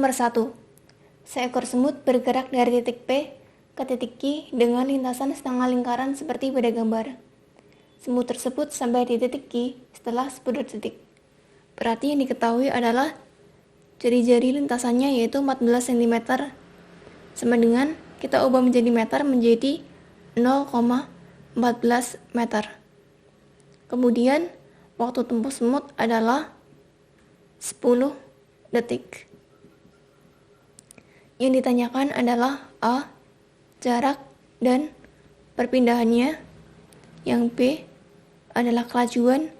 Nomor 1. Seekor semut bergerak dari titik P ke titik Q dengan lintasan setengah lingkaran seperti pada gambar. Semut tersebut sampai di titik Q setelah 10 detik. Berarti yang diketahui adalah jari-jari lintasannya yaitu 14 cm, sama dengan kita ubah menjadi meter menjadi 0,14 meter. Kemudian waktu tempuh semut adalah 10 detik. Yang ditanyakan adalah A. Jarak dan perpindahannya. Yang B adalah kelajuan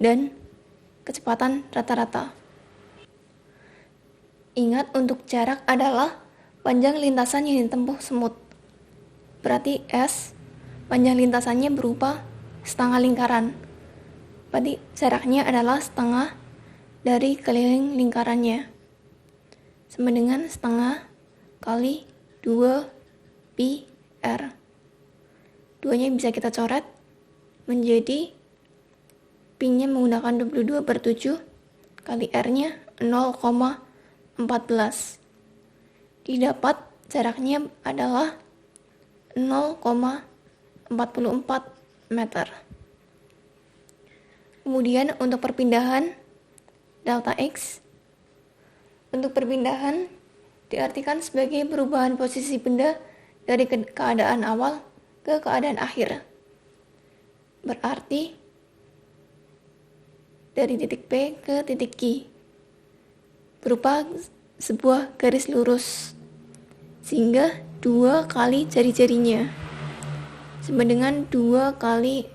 dan kecepatan rata-rata. Ingat, untuk jarak adalah panjang lintasan yang ditempuh semut. Berarti S, panjang lintasannya berupa setengah lingkaran. Berarti jaraknya adalah setengah dari keliling lingkarannya, sama dengan setengah kali 2 pi r. Duanya bisa kita coret menjadi pi-nya menggunakan 22/7 kali r-nya 0,14. Didapat jaraknya adalah 0,44 meter. Kemudian untuk perpindahan delta X. Untuk perpindahan diartikan sebagai perubahan posisi benda dari keadaan awal ke keadaan akhir. Berarti dari titik P ke titik Q berupa sebuah garis lurus, sehingga 2 kali jari-jarinya sama dengan 2 kali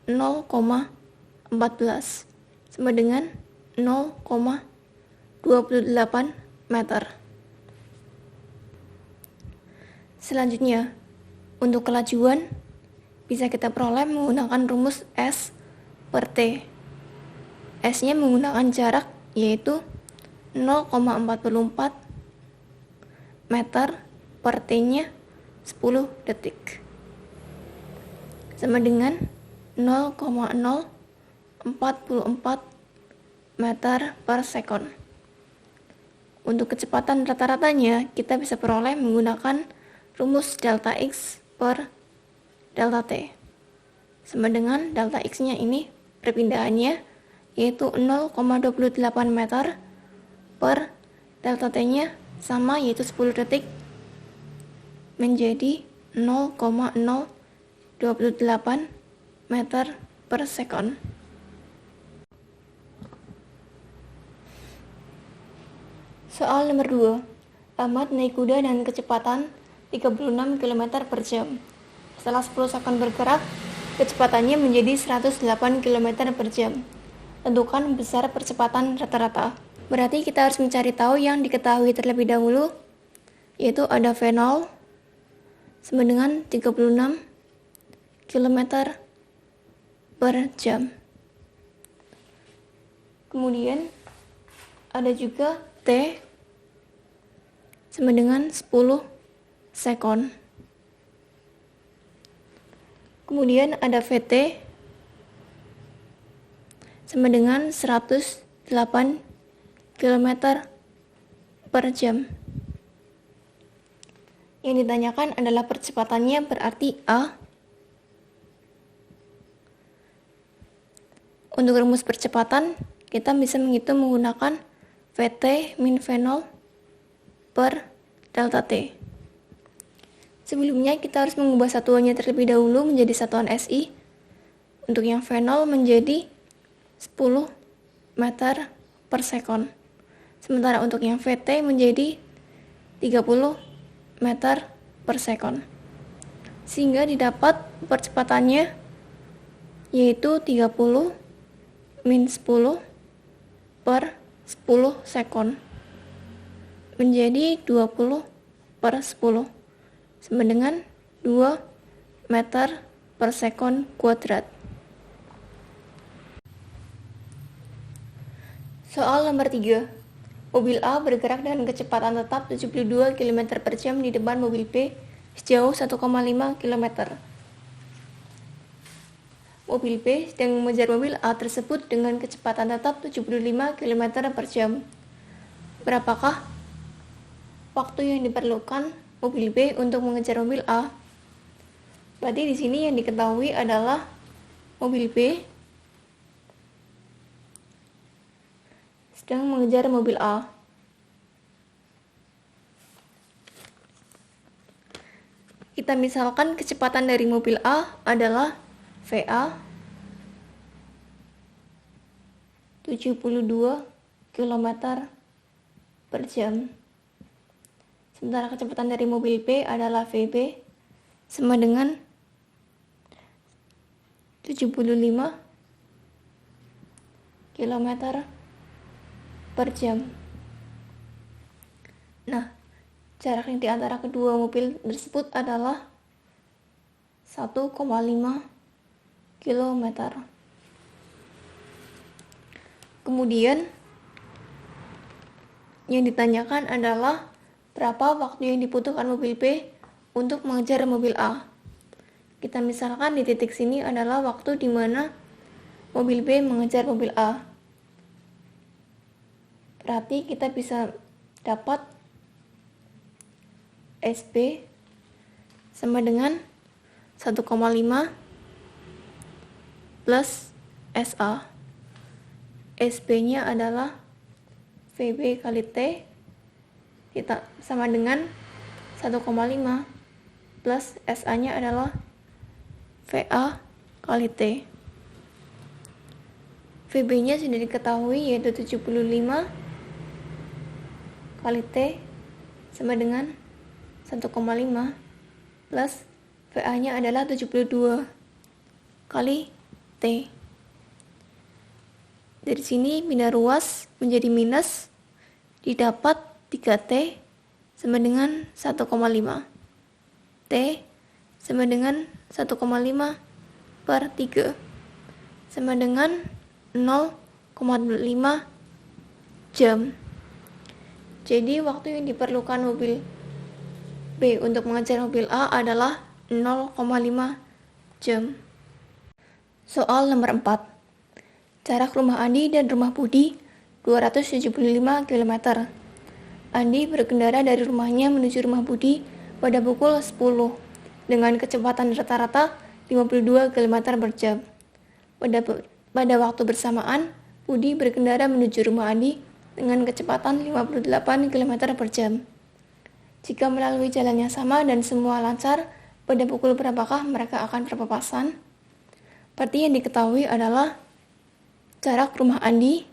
0,14 sama dengan 0,28 meter. Selanjutnya, untuk kelajuan bisa kita peroleh menggunakan rumus S per T. S-nya menggunakan jarak yaitu 0,44 meter per T-nya 10 detik. Sama dengan 0,044 meter per sekon. Untuk kecepatan rata-ratanya kita bisa peroleh menggunakan rumus delta X per delta T. Sama dengan delta X-nya ini perpindahannya yaitu 0,28 meter per delta T-nya sama yaitu 10 detik menjadi 0,028 meter per sekon. Soal nomor 2. Ahmad naik kuda dengan kecepatan 36 km per jam. Setelah 10 sekon bergerak, kecepatannya menjadi 108 km per jam. Tentukan besar percepatan rata-rata. Berarti kita harus mencari tahu yang diketahui terlebih dahulu, yaitu ada V0 sama dengan 36 km per jam. Kemudian ada juga T sama dengan 10 sekon. Kemudian ada VT sama dengan 108 km per jam. Yang ditanyakan adalah percepatannya, berarti A. Untuk rumus percepatan, kita bisa menghitung menggunakan VT min V0 per delta T. Sebelumnya kita harus mengubah satuannya terlebih dahulu menjadi satuan SI. Untuk yang V0 menjadi 10 meter per sekon. Sementara untuk yang VT menjadi 30 meter per sekon. Sehingga didapat percepatannya yaitu 30 min 10 per 10 sekon menjadi 20 per 10 sama dengan 2 meter per sekon kuadrat. Soal nomor 3. Mobil A bergerak dengan kecepatan tetap 72 km per jam di depan mobil B sejauh 1,5 km. Mobil B sedang mengejar mobil A tersebut dengan kecepatan tetap 75 km per jam. Berapakah waktu yang diperlukan mobil B untuk mengejar mobil A. Berarti di sini yang diketahui adalah mobil B sedang mengejar mobil A. Kita misalkan kecepatan dari mobil A adalah VA 72 km per jam. Sementara kecepatan dari mobil B adalah VB sama dengan 75 km per jam. Nah, jarak yang di antara kedua mobil tersebut adalah 1,5 km. Kemudian yang ditanyakan adalah berapa waktu yang dibutuhkan mobil B untuk mengejar mobil A. Kita misalkan di titik sini adalah waktu di mana mobil B mengejar mobil A. Berarti kita bisa dapat SB sama dengan 1,5 plus SA. SB-nya adalah VB kali T sama dengan 1,5 plus SA-nya adalah VA kali T. VB-nya sudah diketahui yaitu 75 kali T sama dengan 1,5 plus VA-nya adalah 72 kali T. Dari sini pindah ruas menjadi minus, didapat 3T sama dengan 1,5. T sama dengan 1,5 per 3 sama dengan 0,5 jam. Jadi waktu yang diperlukan mobil B untuk mengejar mobil A adalah 0,5 jam. Soal nomor 4. Jarak rumah Andi dan rumah Budi 275 km. Andi berkendara dari rumahnya menuju rumah Budi pada pukul 10 dengan kecepatan rata-rata 52 km per jam. Pada waktu bersamaan, Budi berkendara menuju rumah Andi dengan kecepatan 58 km per jam. Jika melalui jalan yang sama dan semua lancar, pada pukul berapakah mereka akan berpapasan? Berarti yang diketahui adalah jarak rumah Andi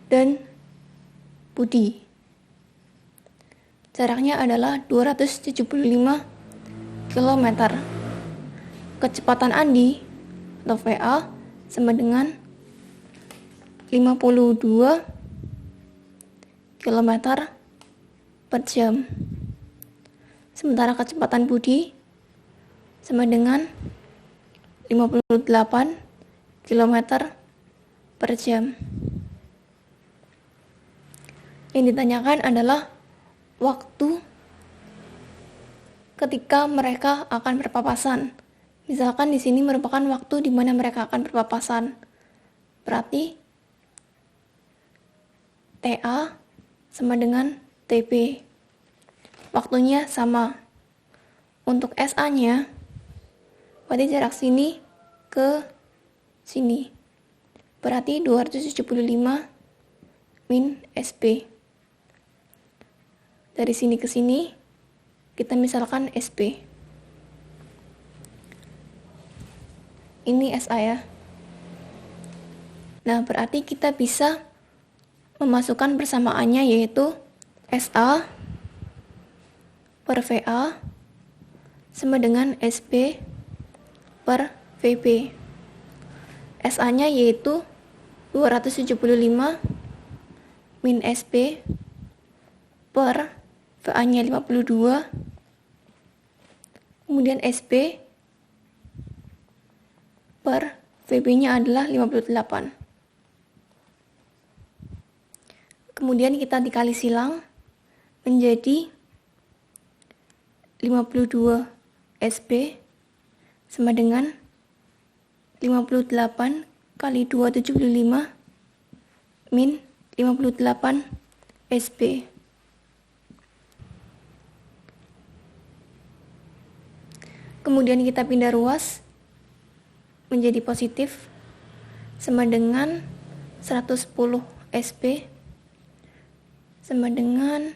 dan Budi. Jaraknya adalah 275 km. Kecepatan Andi atau VA sama dengan 52 km per jam. Sementara kecepatan Budi sama dengan 58 km per jam. Yang ditanyakan adalah waktu ketika mereka akan berpapasan. Misalkan di sini merupakan waktu di mana mereka akan berpapasan. Berarti TA sama dengan TB. Waktunya sama. Untuk SA-nya, berarti jarak sini ke sini. Berarti 275 min SP. Dari sini ke sini, kita misalkan SP. Ini SA ya. Nah, berarti kita bisa memasukkan persamaannya yaitu SA per VA sama dengan SP per VB. SA-nya yaitu 275 min SP per VA-nya 52, kemudian SP per VB-nya adalah 58. Kemudian kita dikali silang menjadi 52 SP sama dengan 58 kali 275 min 58 SP. kemudian kita pindah ruas menjadi positif, sama dengan 110 SP sama dengan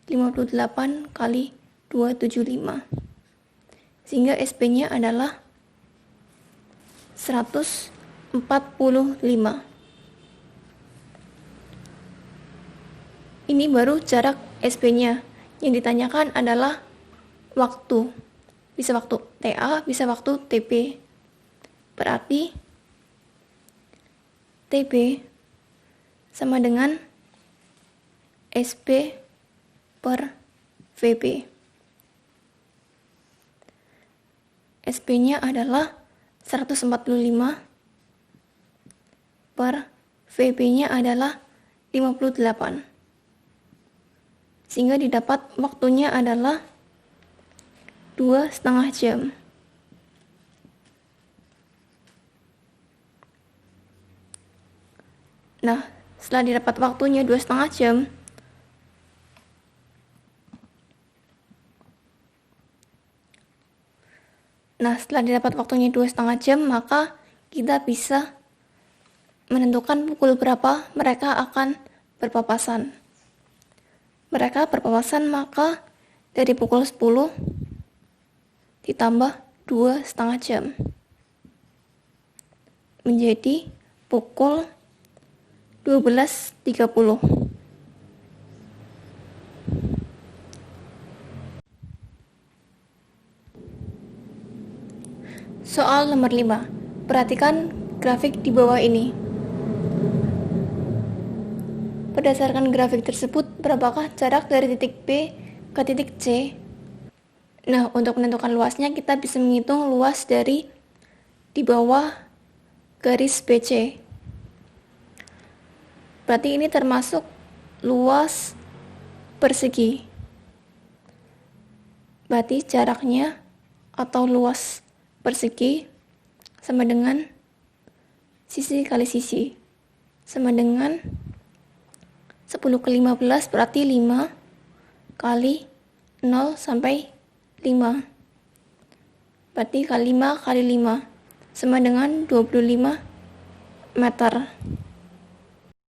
58 kali 275, sehingga SP-nya adalah 145. Ini baru jarak SP-nya. Yang ditanyakan adalah waktu. Bisa waktu TA, bisa waktu TP. Berarti TP sama dengan SP per VP. SP-nya adalah 145 per VP-nya adalah 58. Sehingga didapat waktunya adalah 2,5 jam. Nah, setelah didapat waktunya 2,5 jam, maka kita bisa menentukan pukul berapa mereka akan berpapasan. Mereka berpapasan maka dari pukul 10 ditambah 2,5 jam menjadi pukul 12.30. Soal nomor 5. Perhatikan grafik di bawah ini. Berdasarkan grafik tersebut, berapakah jarak dari titik B ke titik C? Nah, untuk menentukan luasnya, kita bisa menghitung luas dari di bawah garis BC. Berarti ini termasuk luas persegi. Berarti jaraknya atau luas persegi sama dengan sisi kali sisi, sama dengan 10 ke 15, berarti 5 kali 0 sampai 5. Berarti 5 kali 5 sama dengan 25 meter.